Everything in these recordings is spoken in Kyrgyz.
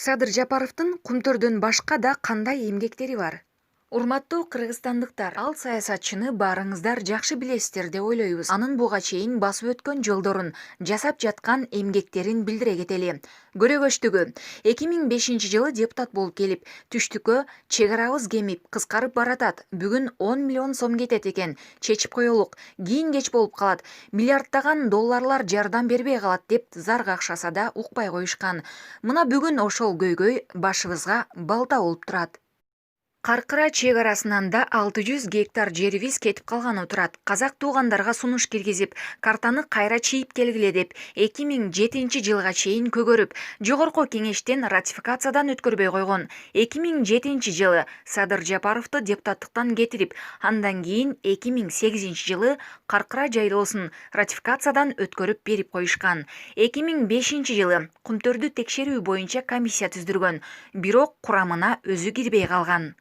Садыр Жапаровдун Кумтөрдөн башка да кандай эмгектери бар? Урматтуу кыргызстандыктар, ал саясатчыны баарыңыздар жакшы билесиздер деп ойлойбуз. Анын буга чейин басып өткөн жолдорун, жасап жаткан эмгектерин билдире кетели. Көрөгөчтүгү 2005-жылы депутат болуп келип, түштүккө чек арабыз кемип, кыскарып баратат. Бүгүн 10 миллион сом кетет экен. Чечип коелук. Кийин кеч болуп калат. Миллиарддаган долларлар жардам бербей калат деп зар какшаса да укпай коюшкан. Мына бүгүн ошол көйгөй башыбызга балта болуп турат. Каркыра чек арасынан да 600 гектар жерибиз кетип калганы турат. Казак туугандарга сунуш киргизип, картаны кайра чийип келгиле деп 2007-жылга чейин көгөрүп, жогорку кеңештен ратификациядан өткөрбөй койгон. 2007-жылы Садыр Жапаровду депутаттыктан кетирип, андан кийин 2008-жылы Каркыра жайлоосун ратификациядан өткөрүп берип коюшкан. 2005-жылы Кумтөрдү текшерүү боюнча комиссия түздүргөн, бирок курамына өзү кирбей калган.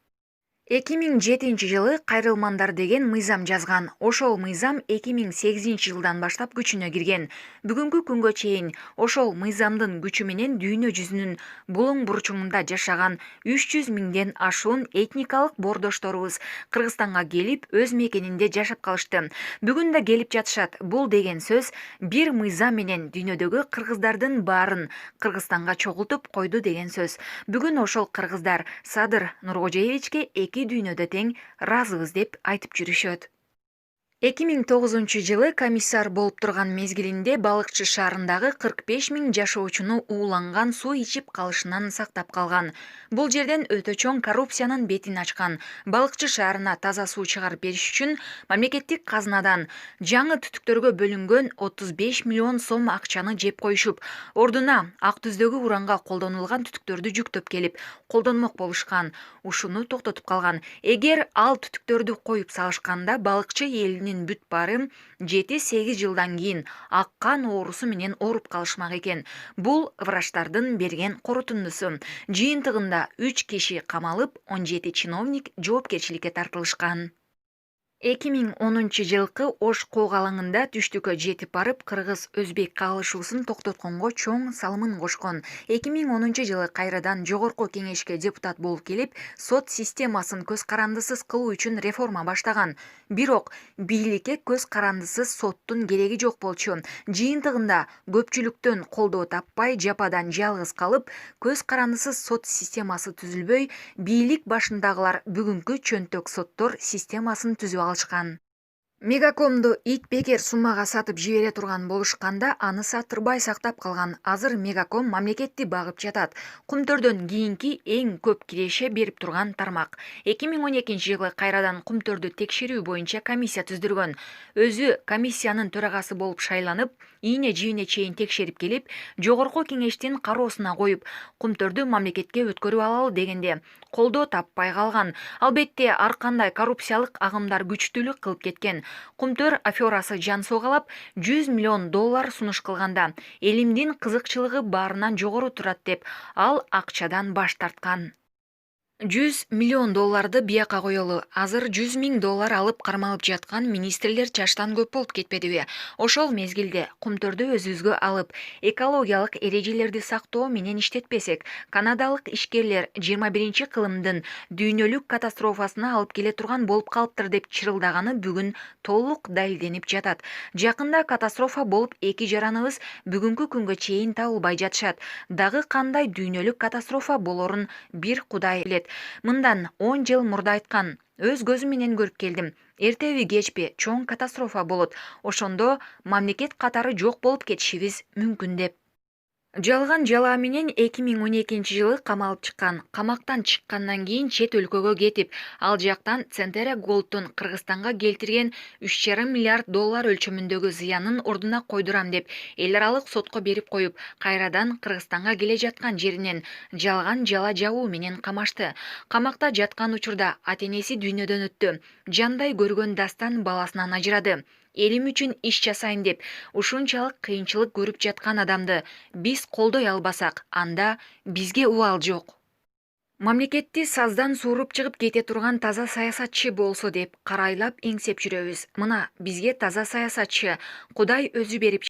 2007-жылы кайрылмандар деген мыйзам жазган. Ошол мыйзам 2008-жылдан баштап күчүнө кирген. Бүгүнкү күнгө чейин ошол мыйзамдын күчү менен дүйнө жүзүнүн булуң бурчуңунда жашаган 300 миңден ашуун этникалык боордошторубуз Кыргызстанга келип, өз мекенинде жашап калышты. Бүгүн да келип жатышат. Бул деген сөз бир мыйзам менен дүйнөдөгү кыргыздардын баарын Кыргызстанга чогултуп койду деген сөз. Бүгүн ошол кыргыздар Садыр Нуркожоевичке эки дүйнөдө тең разыбыз деп айтып жүрүшөт. 2009-жылы комиссар болуп турган мезгилинде Балыкчы шаарындагы 45 миң жашоочуну ууланган суу ичип калышынан сактап калган. Бул жерден өтө чоң коррупциянын бетин ачкан. Балыкчы шаарына таза суу чыгарып бериш үчүн мамлекеттик казынадан жаңы түтүктөргө бөлүнгөн 35 миллион сом акчаны жеп коюшуп, ордуна ак түздөгү уранга колдонулган түтүктөрдү жүктөп келип, колдонмок болушкан. Ушуну токтотуп калган. Эгер ал түтүктөрдү коюп салышканда балыкчы элинин бүт баары 7-8 жылдан кийин ак кан оорусу менен ооруп калышмак экен. Бул врачтардын берген корутундусу. Жыйынтыгында 3 киши камалып, 17 чиновник жоопкерчиликке тартылышкан. 2010-жылкы Ош кок алаңында түштүккө жетип барып, кыргыз-өзбек кагылышуусун токтотконго чоң салымын кошкон. 2010-жылы кайрадан жогорку кеңешке депутат болуп келип, сот системасын көз карандысыз кылуу үчүн реформа баштаган. Бирок бийликке көз карандысыз соттун кереги жок болчу. Жыйынтыгында көпчүлүктөн колдоо таппай, жападан жалгыз калып, көз карандысыз сот системасы түзүлбөй, бийлик башындагылар бүгүнкү чөнтөк соттор системасын түзүп алышкан. Мегакомду ит бекер суммага сатып жибере турган болушканда, аны саттырбай сактап калган. Азыр Мегаком мамлекетти багып жатат. Кумтөрдөн кийинки эң көп киреше берип турган тармак. 2012-жылы кайрадан Кумтөрдү текшерүү боюнча комиссия түздүргөн. Өзү комиссиянын төрагасы болуп шайланып, ийне-жибине чейин текшерип келип, жогорку кеңештин кароосуна коюп, Кумтөрдү мамлекетке өткөрүп алалы дегенде колдоо таппай калган. Албетте, ар кандай коррупциялык агымдар күчтүүлүк кылып кеткен. Кумтөр аферасы жан согалап, 100 миллион доллар сунуш кылганда, элимдин кызыкчылыгы баарынан жогору турат деп, ал акчадан баш тарткан. 100 миллион долларды бияка коелу. Азыр 100 миң доллар алып кармалып жаткан министрлер чаштан көп болуп кетпедиби? Ошол мезгилде Кумтөрдү өзүбүзгө алып, экологиялык эрежелерди сактоо менен иштетпесек, канадалык ишкерлер 21-кылымдын дүйнөлүк катастрофасына алып келе турган болуп калыптыр деп чырылдаганы бүгүн толук далилденип жатат. Жакында катастрофа болуп, эки жараныбыз бүгүнкү күнгө чейин табылбай жатышат. Дагы кандай дүйнөлүк катастрофа болорун бир Кудай билет. Мындан 10 жыл мурда айткан. Өз көзүм менен көрүп келдим. Эртеби кечпи чоң катастрофа болот. Ошондо мамлекет катары жок болуп кетишибиз мүмкүн деп. Жалган жалаа менен 2012-жылы камалып чыккан. Камактан чыккандан кийин чет өлкөгө кетип, ал жактан Центера Голдтун Кыргызстанга келтирген 3,5 миллиард доллар өлчөмүндөгү зыянын ордуна койдурам деп эл аралык сотко берип коюп, кайрадан Кыргызстанга келе жаткан жеринен жалган жала жабуу менен камашты. Камакта жаткан учурда ата-энеси дүйнөдөн өттү. Жандай көргөн дастан баласынан ажырады. Элим үчүн иш жасайын деп ушунчалык кыйынчылык көрүп жаткан адамды биз колдой албасак, анда бизге убал жок. Мамлекетти саздан сууруп чыгып кете турган таза саясатчы болсо деп карайлап эңсеп жүрөбүз. Мына бизге таза саясатчы Кудай өзү берип